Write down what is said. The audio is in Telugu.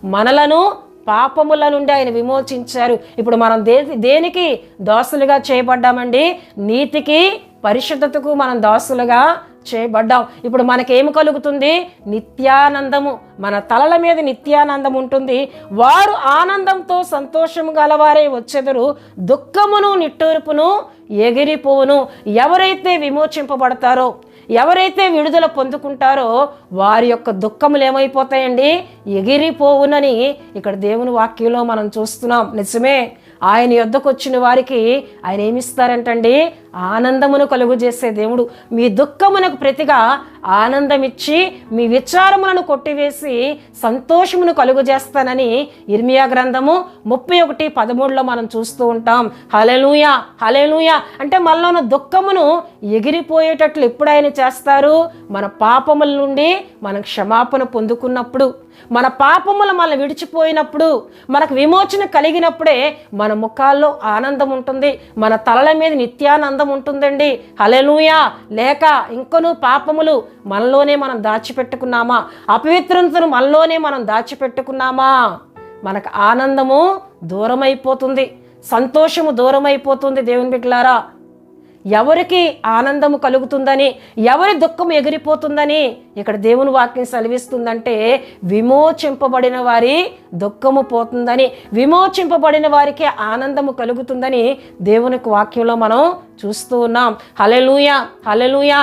మనలను పాపముల నుండి ఆయన విమోచించారు. ఇప్పుడు మనం దేనికి దాసులుగా చేయబడ్డామండి? నీతికి, పరిశుద్ధతకు మనం దాసులుగా చేయబడ్డాం. ఇప్పుడు మనకేమి కలుగుతుంది? నిత్యానందము. మన తలల మీద నిత్యానందం ఉంటుంది. వారు ఆనందంతో సంతోషము గలవారే వచ్చెదరు, దుఃఖమును నిట్టూర్పును ఎగిరిపోవును. ఎవరైతే విమోచింపబడతారో, ఎవరైతే విడుదల పొందుకుంటారో వారి యొక్క దుఃఖములు ఏమైపోతాయండి? ఎగిరిపోవునని ఇక్కడ దేవుని వాక్యంలో మనం చూస్తున్నాం. నిజమే, ఆయన యొద్దకు వచ్చిన వారికి ఆయన ఏమిస్తారంటండి? ఆనందమును కలుగు చేసే దేవుడు. మీ దుఃఖమునకు ప్రతిగా ఆనందం ఇచ్చి మీ విచారములను కొట్టివేసి సంతోషమును కలుగు చేస్తానని ఇర్మియా గ్రంథము 31:13 మనం చూస్తూ ఉంటాం. హల్లెలూయా, హల్లెలూయా. అంటే మనలోని దుఃఖమును ఎగిరిపోయేటట్లు ఎప్పుడు ఆయన చేస్తారు? మన పాపముల నుండి మనం క్షమాపణ పొందుకున్నప్పుడు, మన పాపములు మనల్ని విడిచిపోయినప్పుడు, మనకు విమోచన కలిగినప్పుడే మన ముఖాల్లో ఆనందం ఉంటుంది, మన తలల మీద నిత్యానందం ఉంటుందండి. హల్లెలూయా. లేక ఇంకనూ పాపములు మనలోనే మనం దాచిపెట్టుకున్నామా? అపవిత్రతను మనలోనే మనం దాచిపెట్టుకున్నామా? మనకు ఆనందము దూరమైపోతుంది, సంతోషము దూరమైపోతుంది. దేవుని బిడ్డలారా, ఎవరికి ఆనందము కలుగుతుందని, ఎవరి దుఃఖం ఎగిరిపోతుందని ఇక్కడ దేవుని వాక్యం సెలవిస్తుందంటే విమోచింపబడిన వారి దుఃఖము పోతుందని, విమోచింపబడిన వారికి ఆనందము కలుగుతుందని దేవునికి వాక్యంలో మనం చూస్తూ ఉన్నాం. హల్లెలూయా, హల్లెలూయా.